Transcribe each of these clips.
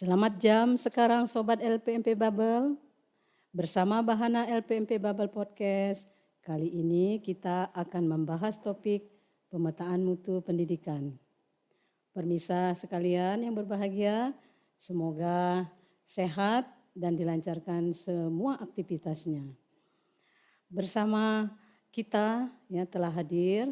Selamat jam sekarang Sobat LPMP Bubble. Bersama Bahana LPMP Bubble Podcast. Kali ini kita akan membahas topik pemetaan mutu pendidikan. Permisa sekalian yang berbahagia, semoga sehat dan dilancarkan semua aktivitasnya. Bersama kita ya telah hadir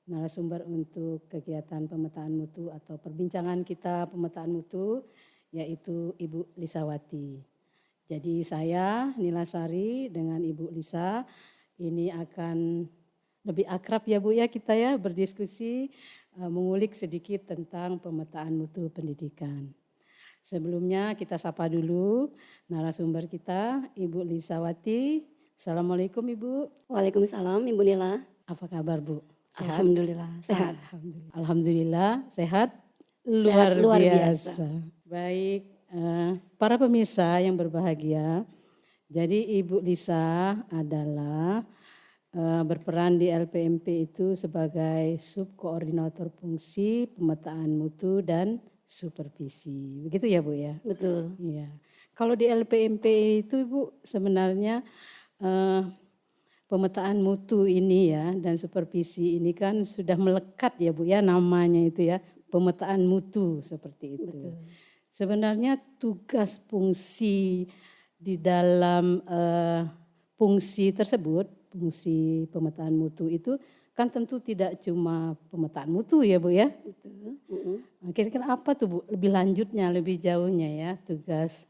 narasumber untuk kegiatan pemetaan mutu atau perbincangan kita pemetaan mutu, yaitu Ibu Lisawati. Jadi saya Nila Sari dengan Ibu Lisa ini akan lebih akrab ya Bu ya kita ya berdiskusi mengulik sedikit tentang pemetaan mutu pendidikan. Sebelumnya kita sapa dulu narasumber kita Ibu Lisawati. Assalamualaikum Ibu. Waalaikumsalam Ibu Nila. Apa kabar Bu? Sehat? Alhamdulillah sehat. Alhamdulillah sehat luar biasa. Baik, para pemirsa yang berbahagia, jadi Ibu Lisa adalah berperan di LPMP itu sebagai subkoordinator fungsi pemetaan mutu dan supervisi. Begitu ya Bu ya? Betul. Iya. Kalau di LPMP itu Bu sebenarnya pemetaan mutu ini ya dan supervisi ini kan sudah melekat ya Bu ya namanya itu ya, pemetaan mutu seperti itu. Betul. Sebenarnya tugas fungsi di dalam fungsi tersebut, fungsi pemetaan mutu itu kan tentu tidak cuma pemetaan mutu ya Bu ya. Betul. Kira-kira apa tuh Bu lebih lanjutnya, lebih jauhnya ya tugas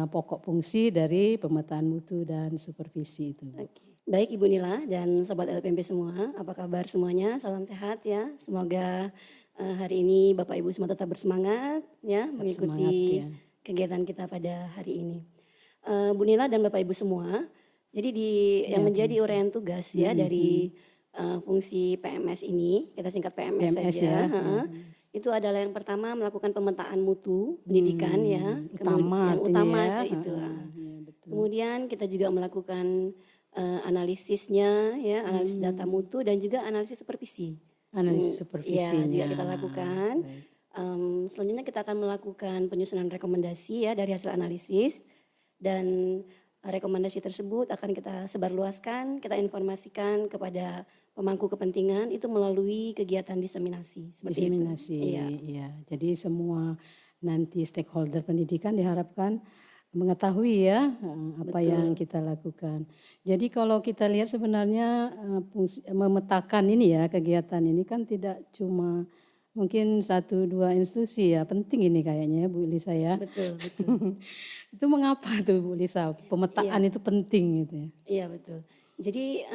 pokok fungsi dari pemetaan mutu dan supervisi itu. Oke. Baik Ibu Nila dan Sobat LPMP semua, apa kabar semuanya? Salam sehat ya. Semoga hari ini Bapak Ibu semua tetap bersemangat ya mengikuti kegiatan kita pada hari ini. Bu Nila dan Bapak Ibu semua, jadi yang menjadi uraian tugas ya dari fungsi PMS ini, kita singkat PMS saja. Ya. Itu adalah yang pertama melakukan pemetaan mutu pendidikan ya, yang utama ya. itu. Kemudian kita juga melakukan analisisnya ya, analisis data mutu dan juga analisis supervisi. Analisis supervisinya. Ya, juga kita lakukan. Selanjutnya kita akan melakukan penyusunan rekomendasi ya dari hasil analisis, dan rekomendasi tersebut akan kita sebarluaskan, kita informasikan kepada pemangku kepentingan itu melalui kegiatan diseminasi. Diseminasi, iya. Jadi semua nanti stakeholder pendidikan diharapkan mengetahui ya apa yang kita lakukan. Jadi kalau kita lihat sebenarnya memetakan ini ya kegiatan ini kan tidak cuma mungkin 1-2 institusi ya, penting ini kayaknya ya Bu Lisa ya. Betul. Itu mengapa tuh Bu Lisa pemetaan itu penting gitu ya? Iya betul. Jadi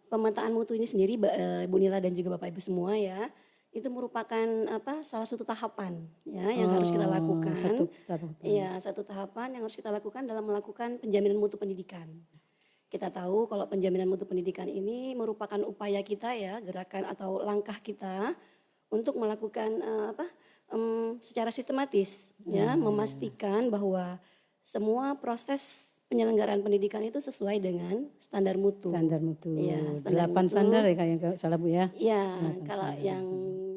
pemetaan mutu ini sendiri Bu Nila dan juga Bapak Ibu semua ya, itu merupakan salah satu tahapan ya yang harus kita lakukan. Satu tahapan yang harus kita lakukan dalam melakukan penjaminan mutu pendidikan. Kita tahu kalau penjaminan mutu pendidikan ini merupakan upaya kita ya, gerakan atau langkah kita untuk melakukan secara sistematis ya, memastikan bahwa semua proses penyelenggaraan pendidikan itu sesuai dengan standar mutu. Standar mutu. Ya, 8 standar ya kayak salah Bu ya? Iya, kalau yang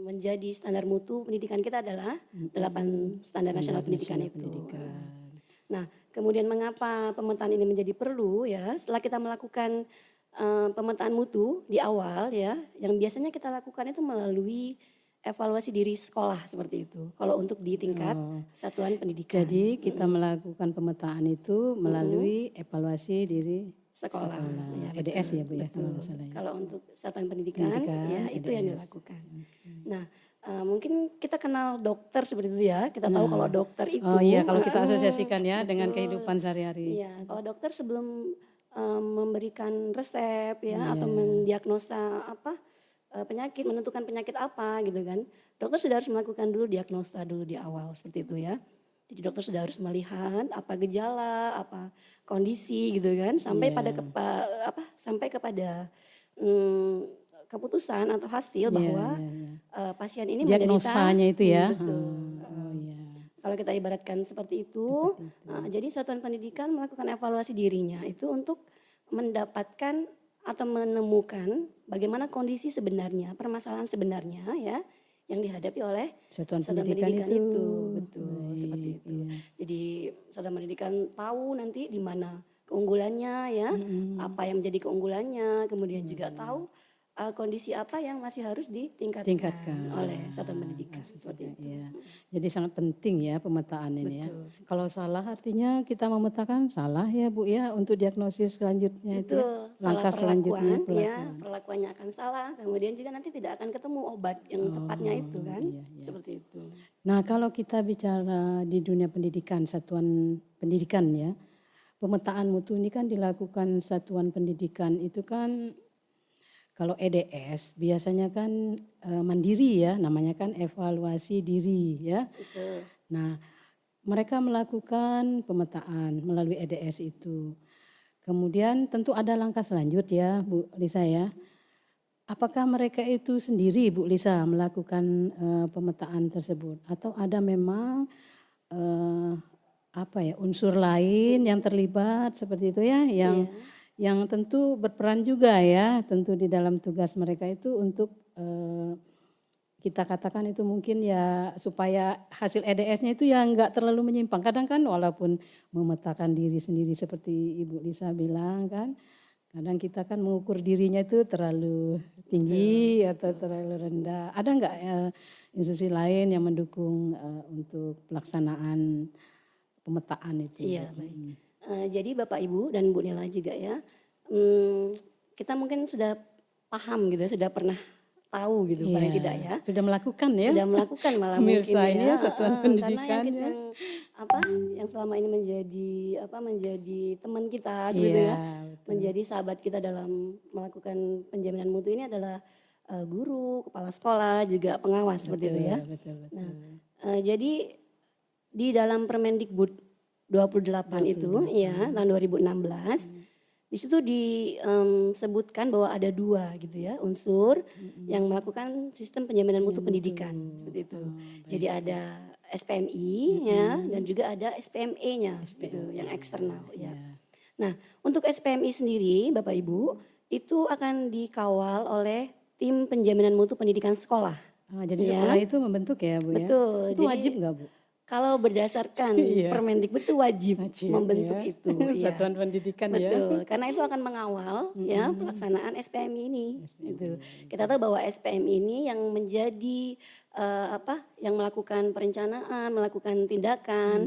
menjadi standar mutu pendidikan kita adalah 8 standar nasional pendidikan itu. Nah, kemudian mengapa pemetaan ini menjadi perlu ya? Setelah kita melakukan pemetaan mutu di awal ya, yang biasanya kita lakukan itu melalui evaluasi diri sekolah seperti itu. Kalau untuk di tingkat satuan pendidikan. Jadi kita melakukan pemetaan itu melalui evaluasi diri sekolah. Ya, EDS ya Bu ya. Kalau untuk satuan pendidikan ya EDS. Itu yang dilakukan. Nah mungkin kita kenal dokter seperti itu ya. Kita tahu kalau dokter itu. Oh iya, kalau kita asosiasikan ya dengan kehidupan sehari-hari. Iya, kalau dokter sebelum memberikan resep ya atau mendiagnosa penyakit, menentukan penyakit apa gitu kan. Dokter sudah harus melakukan dulu diagnosa dulu di awal seperti itu ya. Jadi dokter sudah harus melihat apa gejala, apa kondisi gitu kan, sampai kepada keputusan atau hasil bahwa pasien ini diagnosanya menderita. Itu ya. Kalau kita ibaratkan seperti itu. Jadi satuan pendidikan melakukan evaluasi dirinya itu untuk mendapatkan atau menemukan bagaimana kondisi sebenarnya, permasalahan sebenarnya ya yang dihadapi oleh Satuan satuan pendidikan pendidikan itu. itu. Betul, seperti itu. Iya. Jadi satuan pendidikan tahu nanti di mana keunggulannya ya, apa yang menjadi keunggulannya, kemudian juga tahu kondisi apa yang masih harus ditingkatkan oleh satuan pendidikan seperti itu. Iya. Jadi sangat penting ya pemetaan ini ya. Betul. Kalau salah artinya kita memetakan salah ya Bu ya untuk diagnosis selanjutnya itu ya. Betul, salah Langkah selanjutnya perlakuan ya, perlakuan. perlakuannya akan salah, kemudian juga nanti tidak akan ketemu obat yang tepatnya itu kan, iya. seperti itu. Nah kalau kita bicara di dunia pendidikan, satuan pendidikan ya, pemetaan mutu ini kan dilakukan satuan pendidikan itu kan kalau EDS biasanya kan mandiri ya, namanya kan evaluasi diri ya. Betul. Nah mereka melakukan pemetaan melalui EDS itu. Kemudian tentu ada langkah selanjut ya Bu Lisa ya. Apakah mereka itu sendiri Bu Lisa melakukan pemetaan tersebut atau ada memang unsur lain yang terlibat seperti itu ya yang tentu berperan juga ya tentu di dalam tugas mereka itu untuk kita katakan itu mungkin ya supaya hasil EDS-nya itu ya enggak terlalu menyimpang. Kadang kan walaupun memetakan diri sendiri seperti Ibu Lisa bilang kan, kadang kita kan mengukur dirinya itu terlalu tinggi atau terlalu rendah. Ada enggak institusi lain yang mendukung untuk pelaksanaan pemetaan itu? Iya, baik. Jadi Bapak Ibu dan Bu Nila juga ya, kita mungkin sudah paham gitu, sudah pernah tahu gitu paling tidak ya. Sudah melakukan ya. Sudah melakukan malah mungkin Pemirsa ya. satuan Karena pendidikan ya. yang selama ini menjadi teman kita seperti ya, menjadi sahabat kita dalam melakukan penjaminan mutu ini adalah guru, kepala sekolah, juga pengawas seperti itu ya. Betul. Nah, jadi di dalam Permendikbud 28 itu ya tahun 2016 di situ disebutkan bahwa ada 2 gitu ya unsur yang melakukan sistem penjaminan mutu pendidikan seperti itu. Jadi ada SPMI ya dan juga ada SPME-nya gitu yang eksternal ya. Nah, untuk SPMI sendiri Bapak Ibu itu akan dikawal oleh tim penjaminan mutu pendidikan sekolah. Jadi sekolah itu membentuk ya Bu ya. Betul. Itu wajib nggak Bu? Kalau berdasarkan Permendikbud itu wajib membentuk itu. Satuan pendidikan ya. Betul, karena itu akan mengawal ya pelaksanaan SPMI ini. Gitu. Kita tahu bahwa SPMI ini yang menjadi yang melakukan perencanaan, melakukan tindakan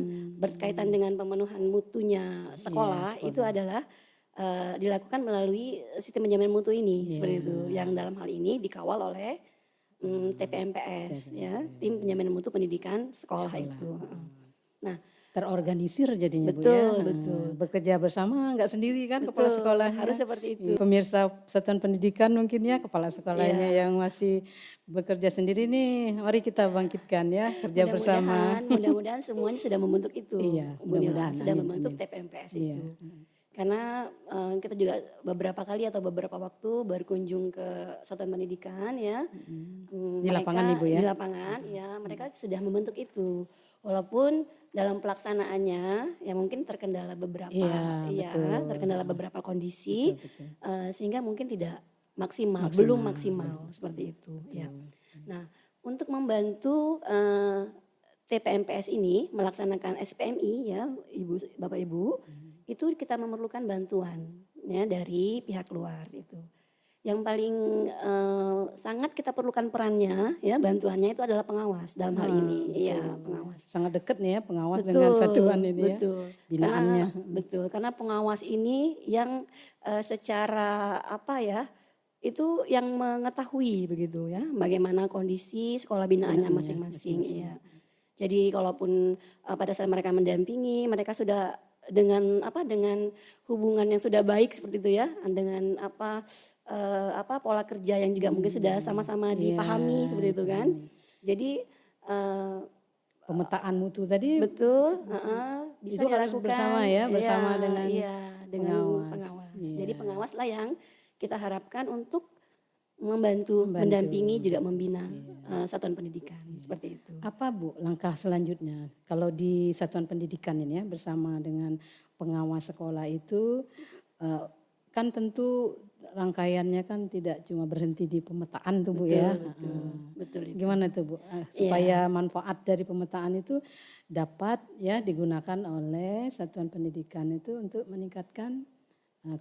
berkaitan dengan pemenuhan mutunya sekolah itu adalah dilakukan melalui sistem penjaminan mutu ini seperti itu. Yang dalam hal ini dikawal oleh TPMPS ya, tim penjaminan mutu pendidikan sekolah itu. Nah, terorganisir jadinya Bu betul, ya. Betul. Bekerja bersama nggak sendiri kan kepala sekolah. Harus seperti itu. Pemirsa satuan pendidikan mungkin ya kepala sekolahnya yang masih bekerja sendiri nih, mari kita bangkitkan ya kerja bersama. Mudah-mudahan semuanya sudah membentuk itu. Iya, mudah-mudahan sudah membentuk TPMPS itu. Karena kita juga beberapa kali atau beberapa waktu berkunjung ke satuan pendidikan ya. Di lapangan Ibu ya? Di lapangan ya, mereka sudah membentuk itu. Walaupun dalam pelaksanaannya ya mungkin terkendala beberapa terkendala beberapa kondisi sehingga mungkin tidak maksimal. Belum maksimal seperti itu ya. Nah, untuk membantu TPMPS ini melaksanakan SPMI ya, Bapak Ibu, itu kita memerlukan bantuan ya dari pihak luar itu. Yang paling sangat kita perlukan perannya ya bantuannya itu adalah pengawas dalam hal ini. Iya, pengawas. Sangat dekat nih ya pengawas dengan satuan ini ya. Binaannya. Betul, karena pengawas ini yang secara itu yang mengetahui begitu ya, bagaimana kondisi sekolah binaannya masing-masing ya. Jadi kalaupun pada saat mereka mendampingi, mereka sudah dengan hubungan yang sudah baik seperti itu ya, dengan pola kerja yang juga mungkin sudah sama-sama dipahami seperti itu kan. Jadi pemetaan mutu tadi betul bisa dilakukan bersama ya, bersama dengan pengawas. Jadi pengawas lah yang kita harapkan untuk membantu, mendampingi juga membina satuan pendidikan seperti itu. Apa Bu langkah selanjutnya kalau di satuan pendidikan ini ya bersama dengan pengawas sekolah itu kan tentu rangkaiannya kan tidak cuma berhenti di pemetaan tuh Bu ya. Betul itu. Gimana tuh Bu? Supaya manfaat dari pemetaan itu dapat ya digunakan oleh satuan pendidikan itu untuk meningkatkan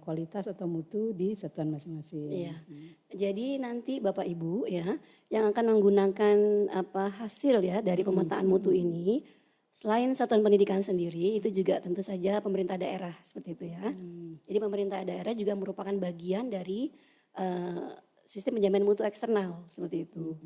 kualitas atau mutu di satuan masing-masing. Iya. Jadi nanti Bapak Ibu ya yang akan menggunakan hasil ya dari pemetaan mutu ini, selain satuan pendidikan sendiri, itu juga tentu saja pemerintah daerah seperti itu ya. Jadi pemerintah daerah juga merupakan bagian dari sistem penjamin mutu eksternal seperti itu.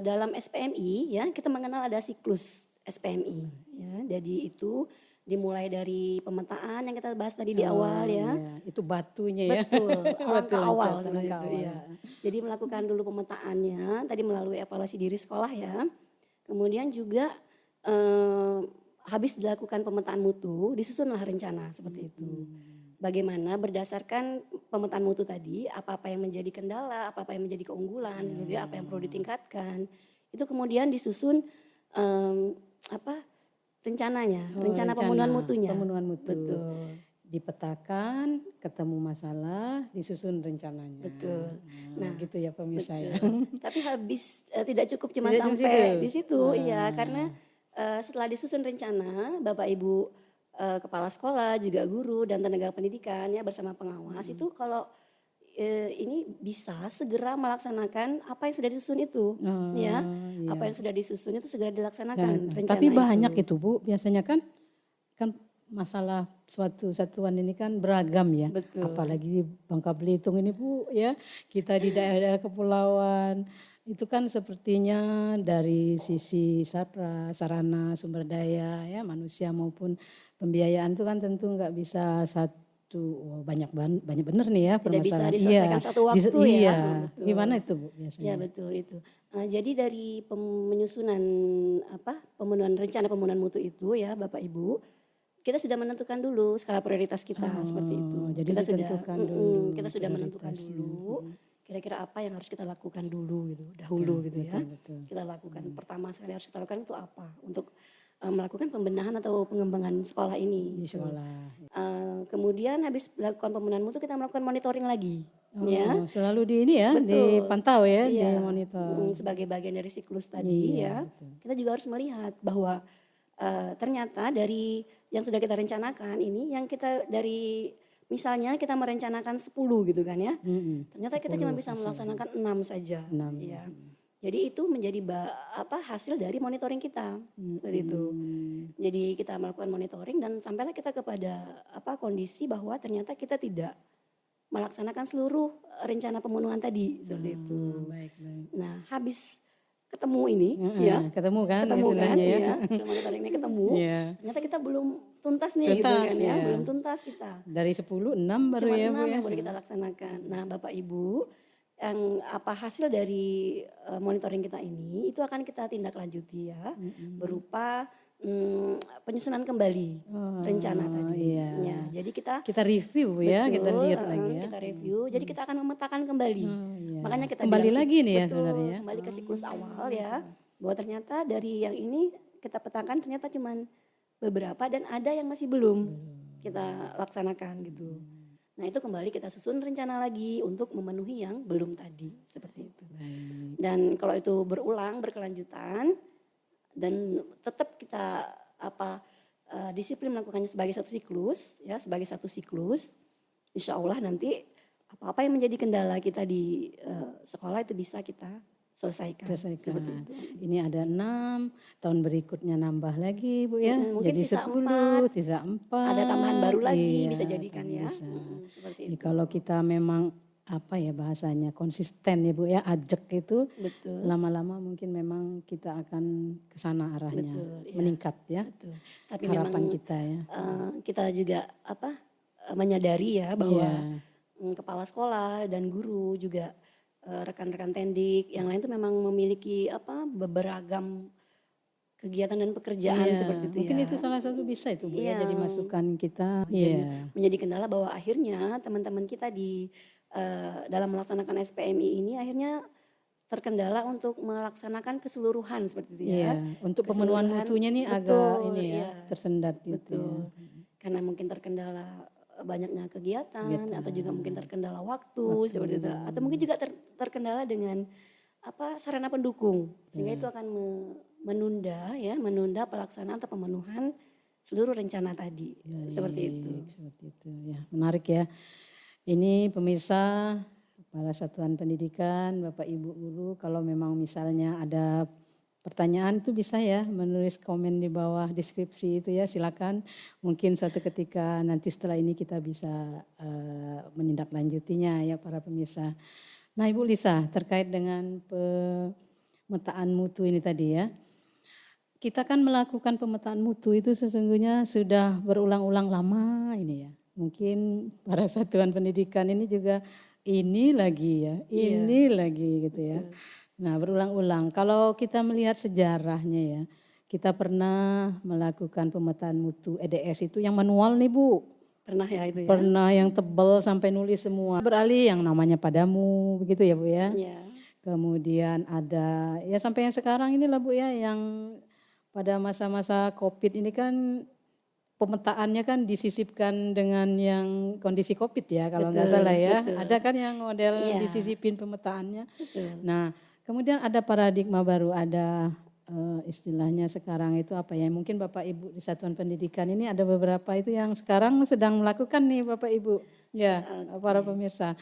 Dalam SPMI ya kita mengenal ada siklus SPMI ya. Jadi itu dimulai dari pemetaan yang kita bahas tadi di awal ya. Itu batunya ya. Betul, langkah awal seperti langkah itu awal. ya. Jadi melakukan dulu pemetaannya tadi melalui evaluasi diri sekolah ya. Kemudian juga habis dilakukan pemetaan mutu disusunlah rencana seperti itu. Bagaimana berdasarkan pemetaan mutu tadi apa-apa yang menjadi kendala, apa-apa yang menjadi keunggulan, seperti apa yang perlu ditingkatkan. Itu kemudian disusun rencananya, rencana pemenuhan mutunya. Pemenuhan mutu. Betul. Dipetakan, ketemu masalah, disusun rencananya. Betul. Nah, gitu ya pemirsa ya. Tapi habis tidak cukup cuma Tidak sampai di situ ya, karena setelah disusun rencana, Bapak Ibu kepala sekolah, juga guru dan tenaga pendidikan ya bersama pengawas itu kalau ini bisa segera melaksanakan apa yang sudah disusun itu, ya. Iya. Apa yang sudah disusun itu segera dilaksanakan. Rencana Tapi banyak itu Bu, biasanya kan masalah suatu satuan ini kan beragam ya. Betul. Apalagi di Bangka Belitung ini Bu ya, kita di daerah-daerah kepulauan itu kan sepertinya dari sisi sarana sumber daya ya manusia maupun pembiayaan itu kan tentu nggak bisa banyak benar nih ya Tidak bisa permasalahan. diselesaikan satu waktu ya. Iya. Betul. Gimana itu Bu biasanya? Ya betul itu. Jadi dari penyusunan pemenuhan rencana pemenuhan mutu itu ya Bapak Ibu, kita sudah menentukan dulu skala prioritas kita seperti itu. Jadi kita kita sudah menentukan dulu kira-kira apa yang harus kita lakukan dulu gitu, dahulu gitu ya. Betul. Kita lakukan pertama sekali harus kita lakukan itu apa untuk melakukan pembenahan atau pengembangan sekolah ini. Di sekolah. Kemudian habis melakukan pemenuhan mutu kita melakukan monitoring lagi. Selalu di ini ya, dipantau ya, Iya. dimonitor. Sebagai bagian dari siklus tadi ya, kita juga harus melihat bahwa ternyata dari yang sudah kita rencanakan ini, yang kita dari misalnya kita merencanakan 10 gitu kan ya, ternyata kita cuma bisa melaksanakan 6 saja. 6. Ya. Jadi itu menjadi hasil dari monitoring kita seperti itu. Jadi kita melakukan monitoring dan sampailah kita kepada kondisi bahwa ternyata kita tidak melaksanakan seluruh rencana pemenuhan tadi seperti itu. Baik. Nah, habis ketemu ini ketemu kan ya, ya. monitoring ini ketemu. Ternyata kita belum tuntas nih gitu kan ya, belum tuntas kita. Dari 10 6 baru Cuma ya 6 Bu ya. yang baru kita laksanakan. Nah, Bapak Ibu, yang hasil dari monitoring kita ini itu akan kita tindak lanjuti ya, berupa penyusunan kembali rencana tadi. Iya. Ya, jadi kita review ya, kita lihat lagi ya. Kita review, jadi kita akan memetakan kembali. Makanya kita kembali bilang lagi nih ya sebenarnya. Kembali ke siklus awal ya, bahwa ternyata dari yang ini kita petakan ternyata cuman beberapa dan ada yang masih belum kita laksanakan gitu. Nah itu kembali kita susun rencana lagi untuk memenuhi yang belum tadi seperti itu. Dan kalau itu berulang berkelanjutan dan tetap kita disiplin melakukannya sebagai satu siklus ya, sebagai satu siklus, insya Allah nanti apa-apa yang menjadi kendala kita di sekolah itu bisa kita selesaikan. Seperti itu. Ini ada 6, tahun berikutnya nambah lagi Bu ya. Mungkin jadi sisa 10, sisa 4. Ada tambahan baru lagi bisa jadikan ya. Seperti itu. Kalau kita memang bahasanya konsisten ya Bu ya, ajak itu lama-lama mungkin memang kita akan ke sana arahnya, meningkat ya. Betul. Tapi harapan memang kita ya. Kita juga menyadari ya bahwa kepala sekolah dan guru juga rekan-rekan tendik yang lain itu memang memiliki beragam kegiatan dan pekerjaan seperti itu. Mungkin ya. itu salah satu bisa itu Bu ya, jadi masukan kita. Menjadi kendala bahwa akhirnya teman-teman kita di dalam melaksanakan SPMI ini akhirnya terkendala untuk melaksanakan keseluruhan seperti itu ya. Untuk pemenuhan mutunya nih agak tersendat gitu. Betul. Karena mungkin terkendala banyaknya kegiatan Kegiatan. atau juga mungkin terkendala waktu seperti itu, atau mungkin juga terkendala dengan sarana pendukung, sehingga itu akan menunda pelaksanaan atau pemenuhan seluruh rencana tadi. Seperti itu. Seperti itu ya, menarik ya. Ini pemirsa para satuan pendidikan, Bapak Ibu guru, kalau memang misalnya ada pertanyaan itu bisa ya menulis komen di bawah deskripsi itu ya, silakan. Mungkin suatu ketika nanti setelah ini kita bisa menindaklanjutinya ya para pemirsa. Nah Ibu Lisa, terkait dengan pemetaan mutu ini tadi ya. Kita kan melakukan pemetaan mutu itu sesungguhnya sudah berulang-ulang lama ini ya. Mungkin para satuan pendidikan ini juga ini lagi ya, ini lagi gitu ya. Nah berulang-ulang. Kalau kita melihat sejarahnya ya, kita pernah melakukan pemetaan mutu EDS itu yang manual nih Bu. Pernah ya itu ya? Pernah yang tebal sampai nulis semua. Beralih yang namanya padamu begitu ya Bu ya. Iya. Kemudian ada ya sampai yang sekarang ini lah Bu ya, yang pada masa-masa COVID ini kan pemetaannya kan disisipkan dengan yang kondisi COVID ya kalau nggak salah ya. Betul. Ada kan yang model disisipin pemetaannya. Betul. Nah kemudian ada paradigma baru, ada istilahnya sekarang itu apa ya, mungkin Bapak Ibu di Satuan Pendidikan ini ada beberapa itu yang sekarang sedang melakukan nih Bapak Ibu ya, para pemirsa.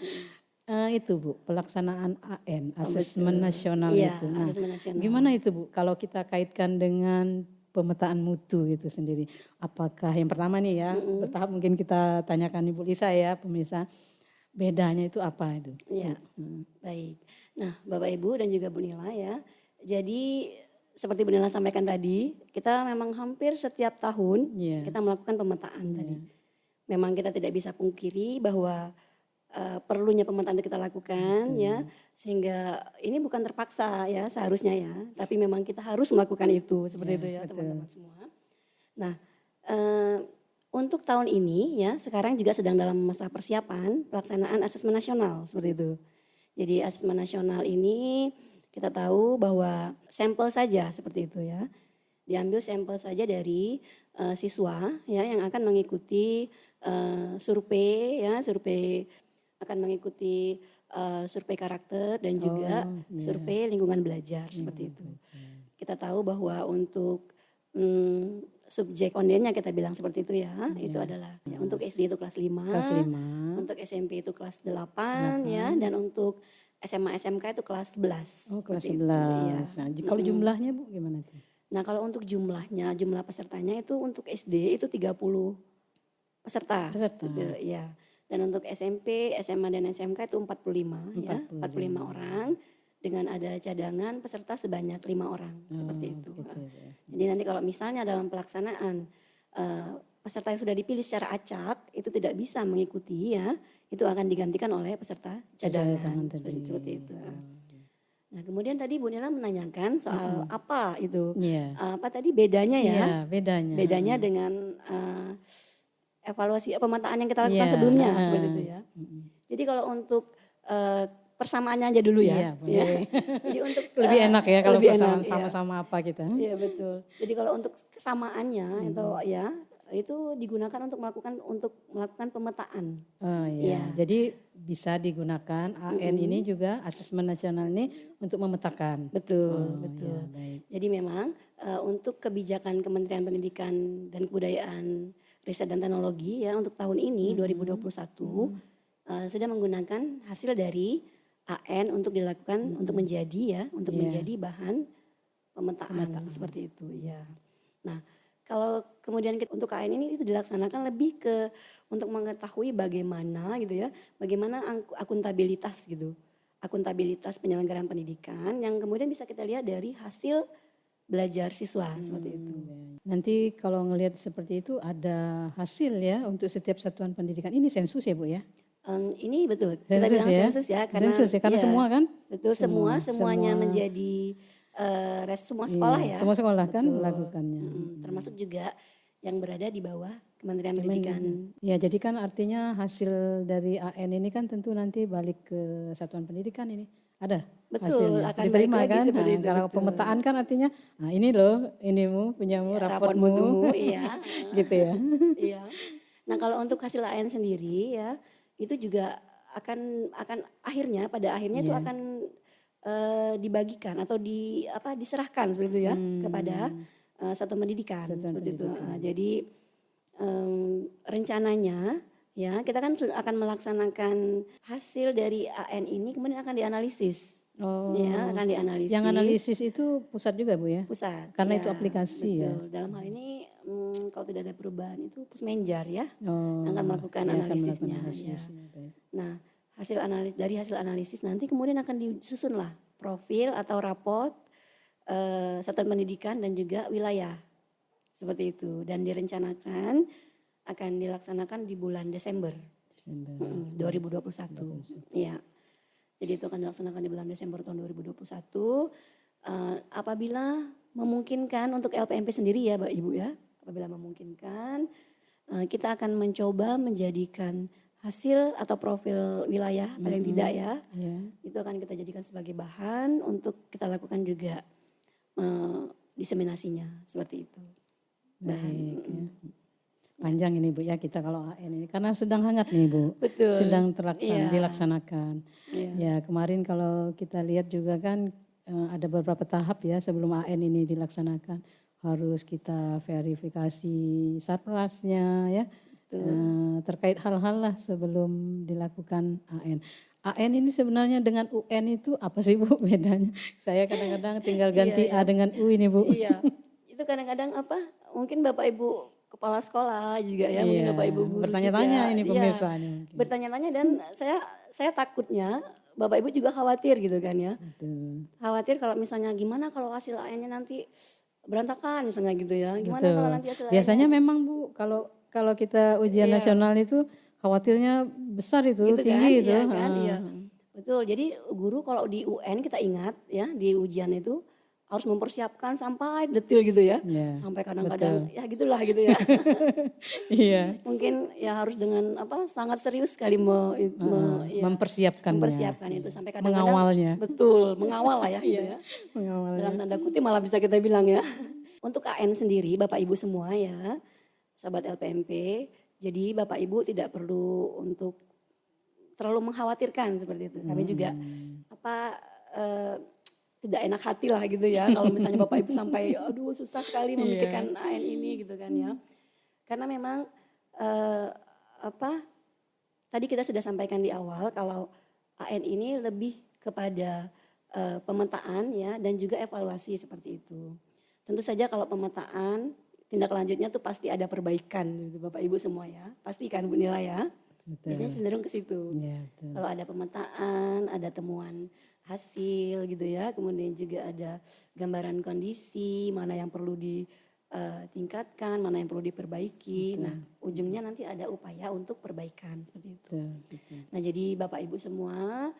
Itu Bu, pelaksanaan AN, asesmen nasional Iya, itu. Nah, asesmen nasional. gimana itu Bu kalau kita kaitkan dengan pemetaan mutu itu sendiri? Apakah yang pertama nih ya, bertahap mungkin kita tanyakan Ibu Lisa ya pemirsa, bedanya itu apa itu? Iya, baik. Nah Bapak Ibu dan juga Bu Nila ya, jadi seperti Bu Nila sampaikan tadi, kita memang hampir setiap tahun kita melakukan pemetaan tadi. Memang kita tidak bisa pungkiri bahwa perlunya pemetaan itu kita lakukan ya, sehingga ini bukan terpaksa ya seharusnya ya, tapi memang kita harus melakukan itu seperti itu ya teman-teman semua. Nah untuk tahun ini ya sekarang juga sedang dalam masa persiapan pelaksanaan asesmen nasional seperti itu. Jadi asesmen nasional ini kita tahu bahwa sampel saja seperti itu ya. Diambil sampel saja dari siswa ya yang akan mengikuti survei ya, akan mengikuti survei karakter dan juga survei lingkungan belajar seperti itu. Kita tahu bahwa untuk subjek ondennya kita bilang seperti itu ya, itu adalah ya, untuk SD itu kelas 5, untuk SMP itu kelas 8 ya, dan untuk SMA SMK itu kelas 11. Oh kelas 11. Ya. Nah, kalau jumlahnya Bu gimana tuh? Nah kalau untuk jumlah pesertanya itu untuk SD itu 30 peserta. Gitu, ya. Dan untuk SMP, SMA dan SMK itu 45 ya, 45 orang dengan ada cadangan peserta sebanyak 5 orang seperti itu. Jadi nanti kalau misalnya dalam pelaksanaan peserta yang sudah dipilih secara acak itu tidak bisa mengikuti ya, itu akan digantikan oleh peserta cadangan seperti itu. Nah kemudian tadi Bu Nila menanyakan soal apa itu, apa tadi bedanya ya? Bedanya dengan evaluasi pemetaan yang kita lakukan sebelumnya seperti itu ya. Jadi kalau untuk persamaannya aja dulu ya. Jadi untuk lebih enak ya kalau sama-sama apa kita. Iya betul. Jadi kalau untuk kesamaannya itu ya itu digunakan untuk melakukan pemetaan. Oh iya. Jadi bisa digunakan AN ini juga asesmen nasional ini untuk memetakan. Betul. Ya, jadi memang untuk kebijakan Kementerian Pendidikan dan Kebudayaan, Riset dan Teknologi ya untuk tahun ini 2021 sudah menggunakan hasil dari AN untuk dilakukan untuk menjadi bahan pemetaan seperti itu ya. Nah, kalau kemudian untuk AN ini itu dilaksanakan lebih ke untuk mengetahui bagaimana gitu ya, bagaimana akuntabilitas gitu. Akuntabilitas penyelenggaraan pendidikan yang kemudian bisa kita lihat dari hasil belajar siswa seperti itu. Nanti kalau ngelihat seperti itu ada hasil ya untuk setiap satuan pendidikan. Ini sensus ya Bu ya? Ini betul, kita bilang sensus ya. Karena semua kan? Betul, semuanya menjadi semua sekolah ya. Semua sekolah kan melakukannya. Termasuk juga yang berada di bawah Kementerian Pendidikan. Ya jadi kan artinya hasil dari AN ini kan tentu nanti balik ke satuan pendidikan ini. Ada betul, hasilnya. akan diterima balik kan? lagi seperti itu. Kalau pemetaan kan artinya, ini loh, inimu, punyamu, ya, raportmu. iya. Gitu ya. Iya. Nah kalau untuk hasil AN sendiri ya itu juga akan akhirnya pada akhirnya itu Iya. akan dibagikan atau diserahkan seperti itu ya kepada satuan pendidikan Satuan seperti itu. pendidikan. Jadi rencananya ya kita kan sudah akan melaksanakan hasil dari AN ini kemudian akan dianalisis. Oh, Ya, akan dianalisis. yang analisis itu pusat juga Bu ya? Pusat. Karena ya, itu aplikasi ya? betul. Dalam hal ini kalau tidak ada perubahan itu Pusmenjar ya Oh, yang akan melakukan ya, akan melakukan analisisnya. analisis. Ya. Ya, baik. Nah dari hasil analisis nanti kemudian akan disusun lah profil atau raport satuan pendidikan dan juga wilayah seperti itu dan direncanakan akan dilaksanakan di bulan Desember, Desember. 2021. Iya. Jadi itu akan dilaksanakan di bulan Desember tahun 2021. Apabila memungkinkan untuk LPMP sendiri ya Mbak Ibu ya, apabila memungkinkan kita akan mencoba menjadikan hasil atau profil wilayah paling tidak ya, itu akan kita jadikan sebagai bahan untuk kita lakukan juga diseminasinya seperti itu. Baik ya. Panjang ini Bu ya kita kalau AN ini karena sedang hangat nih Bu. Betul. Sedang dilaksanakan. Iya. Ya kemarin kalau kita lihat juga kan ada beberapa tahap ya sebelum AN ini dilaksanakan. Harus kita verifikasi sarprasnya ya. Terkait hal-hal lah sebelum dilakukan AN. AN ini sebenarnya dengan UN itu apa sih Bu bedanya? Saya kadang-kadang tinggal ganti A dengan U ini Bu. Iya, itu kadang-kadang mungkin Bapak Ibu kepala sekolah juga ya, mungkin Bapak Ibu guru bertanya-tanya juga. ini Iya, pemirsa ini. bertanya-tanya dan saya takutnya Bapak Ibu juga khawatir gitu kan ya. Betul. Khawatir kalau misalnya gimana kalau hasil AN-nya nanti berantakan misalnya gitu ya. Gimana kalau nanti hasil Biasanya memang Bu kalau kita ujian nasional itu khawatirnya besar itu, gitu tinggi kan, itu. iya kan, iya. Betul. Jadi guru kalau di UN kita ingat ya di ujian itu harus mempersiapkan sampai detail gitu ya. Sampai kadang-kadang ya gitulah gitu ya. Iya. Mungkin ya harus dengan sangat serius sekali mempersiapkan itu sampai kadang-kadang mengawalnya. Betul, mengawal lah ya gitu ya. Mengawalnya. Dalam tanda kutip malah bisa kita bilang ya. Untuk AN sendiri Bapak Ibu semua ya, sahabat LPMP, jadi Bapak Ibu tidak perlu untuk terlalu mengkhawatirkan seperti itu. Kami juga tidak enak hati lah gitu ya kalau misalnya Bapak Ibu sampai aduh susah sekali memikirkan AN ini gitu kan ya. Karena memang tadi kita sudah sampaikan di awal kalau AN ini lebih kepada pemetaan ya dan juga evaluasi seperti itu. Tentu saja kalau pemetaan tindak lanjutnya tuh pasti ada perbaikan gitu Bapak Ibu semua ya. Pasti kan Bu Nila ya. Biasanya cenderung ke situ. Kalau ada pemetaan, ada temuan hasil gitu ya, kemudian juga ada gambaran kondisi, mana yang perlu ditingkatkan, mana yang perlu diperbaiki. Nah, ujungnya nanti ada upaya untuk perbaikan seperti itu. Nah, jadi Bapak Ibu semua,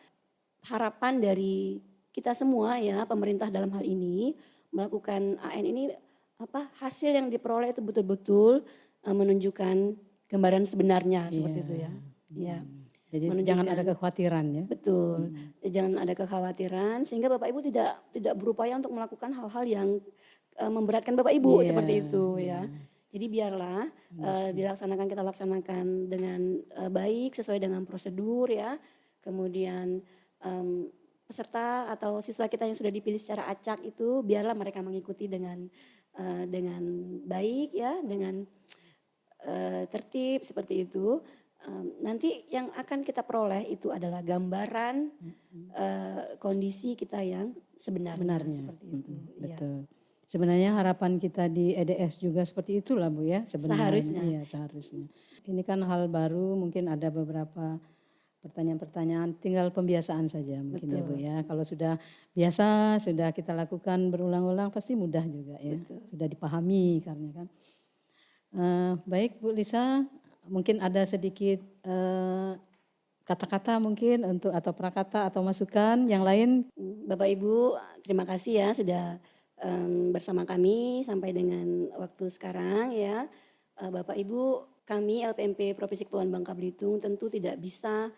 harapan dari kita semua ya, pemerintah dalam hal ini melakukan AN ini hasil yang diperoleh itu betul-betul menunjukkan gambaran sebenarnya seperti itu ya. Ya. Jadi jangan ada kekhawatiran ya. Betul. Jangan ada kekhawatiran sehingga Bapak Ibu tidak berupaya untuk melakukan hal-hal yang memberatkan Bapak Ibu seperti itu ya. Jadi biarlah kita laksanakan dengan baik sesuai dengan prosedur ya. Kemudian peserta atau siswa kita yang sudah dipilih secara acak itu biarlah mereka mengikuti dengan baik ya, dengan tertib seperti itu. Nanti yang akan kita peroleh itu adalah gambaran kondisi kita yang sebenarnya. Seperti itu. Betul. Ya. Sebenarnya harapan kita di EDS juga seperti itulah Bu ya sebenarnya. Seharusnya. Iya, seharusnya. Ini kan hal baru, mungkin ada beberapa pertanyaan-pertanyaan, tinggal pembiasaan saja mungkin ya Bu ya. Kalau sudah biasa, sudah kita lakukan berulang-ulang pasti mudah juga ya. Sudah dipahami karena kan. Baik Bu Lisa, mungkin ada sedikit kata-kata mungkin untuk atau prakata atau masukan yang lain. Bapak Ibu terima kasih ya sudah bersama kami sampai dengan waktu sekarang ya. Bapak Ibu kami LPMP Provinsi Kepulauan Bangka Belitung tentu tidak bisa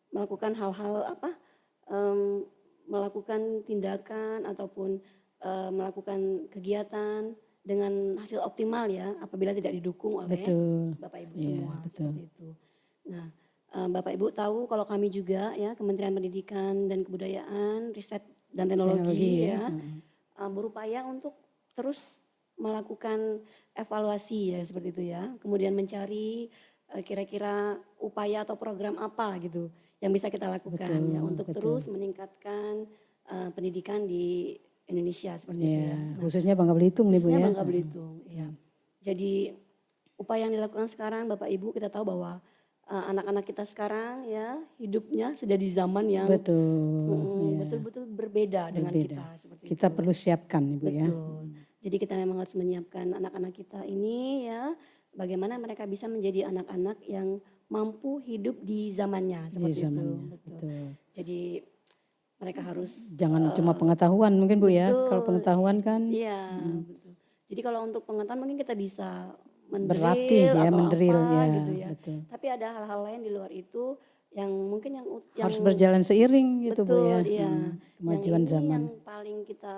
melakukan hal-hal melakukan tindakan ataupun melakukan kegiatan dengan hasil optimal ya apabila tidak didukung oleh Betul. Bapak Ibu Iya, semua betul. seperti itu. Nah, Bapak Ibu tahu kalau kami juga ya Kementerian Pendidikan dan Kebudayaan, Riset dan Teknologi ya berupaya untuk terus melakukan evaluasi ya seperti itu ya. Kemudian mencari kira-kira upaya atau program apa gitu yang bisa kita lakukan ya untuk terus meningkatkan pendidikan di Indonesia seperti itu ya. Nah, khususnya Bangka Belitung nih Bu Khususnya ya. Bangka Belitung ya. Jadi upaya yang dilakukan sekarang Bapak Ibu kita tahu bahwa anak-anak kita sekarang ya hidupnya sudah di zaman yang betul-betul berbeda dengan kita seperti kita itu. perlu siapkan Ibu ya. Betul. Jadi kita memang harus menyiapkan anak-anak kita ini ya bagaimana mereka bisa menjadi anak-anak yang mampu hidup di zamannya seperti itu. Betul. Jadi mereka harus jangan cuma pengetahuan mungkin Bu ya. Kalau pengetahuan kan iya, betul. Jadi kalau untuk pengetahuan mungkin kita bisa berlatih ya, atau mendrill apa ya, gitu ya. betul. Tapi ada hal-hal lain di luar itu yang mungkin yang harus berjalan seiring gitu Bu ya. Iya. Kemajuan yang zaman. Yang paling kita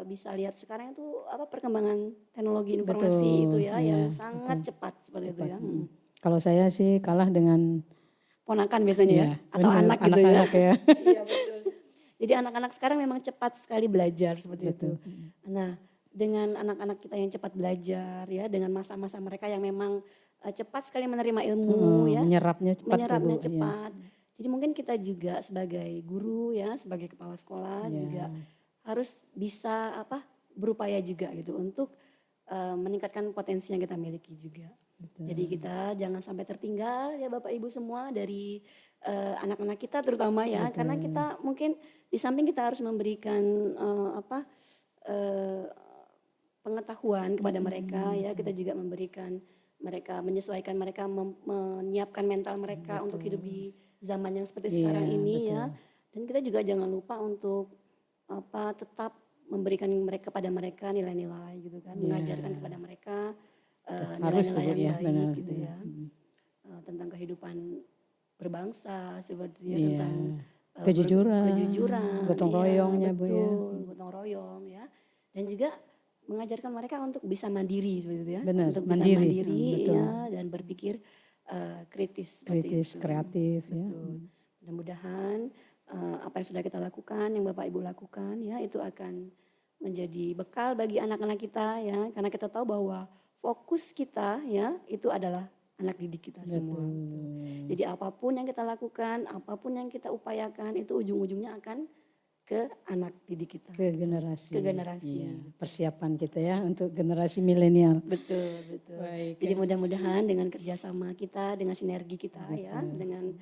bisa lihat sekarang itu apa perkembangan teknologi informasi itu ya yang sangat cepat seperti itu ya. Kalau saya sih kalah dengan ponakan biasanya ya atau anak gitu ya. Iya betul. Jadi anak-anak sekarang memang cepat sekali belajar seperti itu. Nah, dengan anak-anak kita yang cepat belajar ya, dengan masa-masa mereka yang memang cepat sekali menerima ilmu ya, menyerapnya cepat. Jadi mungkin kita juga sebagai guru ya, sebagai kepala sekolah juga harus bisa berupaya juga gitu untuk meningkatkan potensi yang kita miliki juga. Betul. Jadi kita jangan sampai tertinggal ya Bapak Ibu semua dari anak-anak kita terutama ya. Betul. Karena kita mungkin di samping kita harus memberikan pengetahuan kepada mereka ya, kita juga memberikan mereka, menyesuaikan mereka, menyiapkan mental mereka untuk hidup di zaman yang seperti sekarang ini ya. Dan kita juga jangan lupa untuk tetap memberikan mereka kepada mereka nilai-nilai gitu kan, mengajarkan kepada mereka nilai-nilai yang baik gitu ya. Tentang kehidupan berbangsa seperti tentang kejujuran, gotong royongnya Bu ya. Gotong royong ya. Dan juga mengajarkan mereka untuk bisa mandiri seperti itu ya. Benar, untuk bisa mandiri ya dan berpikir kritis, kreatif ya. Mudah-mudahan apa yang sudah kita lakukan, yang Bapak Ibu lakukan ya itu akan menjadi bekal bagi anak-anak kita ya, karena kita tahu bahwa fokus kita ya itu adalah anak didik kita semua. Jadi apapun yang kita lakukan, apapun yang kita upayakan itu ujung-ujungnya akan ke anak didik kita. Ke generasi. Iya, persiapan kita ya untuk generasi milenial. Betul. Baik, jadi mudah-mudahan dengan kerjasama kita, dengan sinergi kita ya, dengan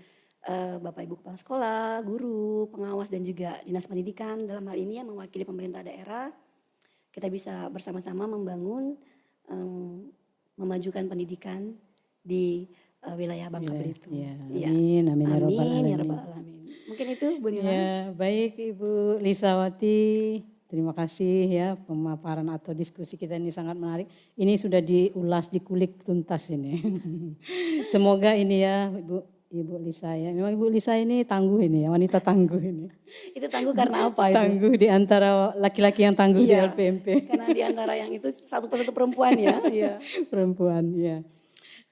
Bapak Ibu Kepala Sekolah, guru, pengawas dan juga Dinas Pendidikan dalam hal ini yang mewakili pemerintah daerah, kita bisa bersama-sama membangun, memajukan pendidikan di wilayah Bangka Belitung. Amin ya rabbal alamin. Mungkin itu Bu Nila. Ya, baik Ibu Lisawati, terima kasih ya pemaparan atau diskusi kita ini sangat menarik. Ini sudah diulas, dikulik tuntas ini. Semoga ini ya Ibu Lisa ya. Memang Ibu Lisa ini tangguh ini ya, wanita tangguh ini. Itu tangguh karena apa itu? Tangguh di antara laki-laki yang tangguh di LPMP. Karena di antara yang itu satu persatu perempuan ya. Perempuan ya.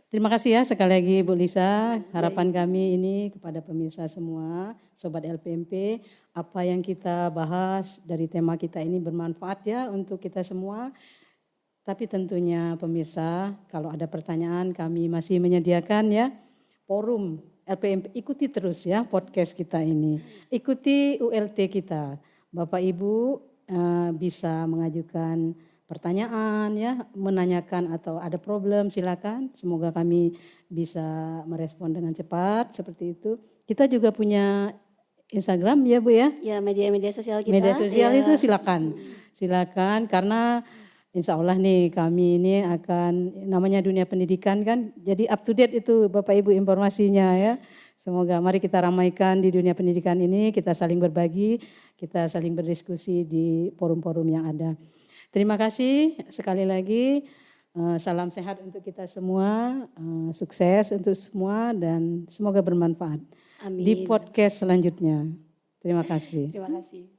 Terima kasih ya sekali lagi Bu Lisa. Harapan kami ini kepada pemirsa semua, Sobat LPMP, apa yang kita bahas dari tema kita ini bermanfaat ya untuk kita semua. Tapi tentunya pemirsa, kalau ada pertanyaan kami masih menyediakan ya forum LPMP, ikuti terus ya podcast kita ini. Ikuti ULT kita. Bapak Ibu bisa mengajukan pertanyaan ya, menanyakan atau ada problem silakan. Semoga kami bisa merespon dengan cepat seperti itu. Kita juga punya Instagram ya Bu ya. Ya, media-media sosial kita. Media sosial itu silakan. Silakan karena insya Allah nih kami ini akan namanya dunia pendidikan kan. Jadi up to date itu Bapak Ibu informasinya ya. Semoga mari kita ramaikan di dunia pendidikan ini. Kita saling berbagi, kita saling berdiskusi di forum-forum yang ada. Terima kasih sekali lagi, salam sehat untuk kita semua, sukses untuk semua dan semoga bermanfaat. Amin. Di podcast selanjutnya. Terima kasih. Terima kasih.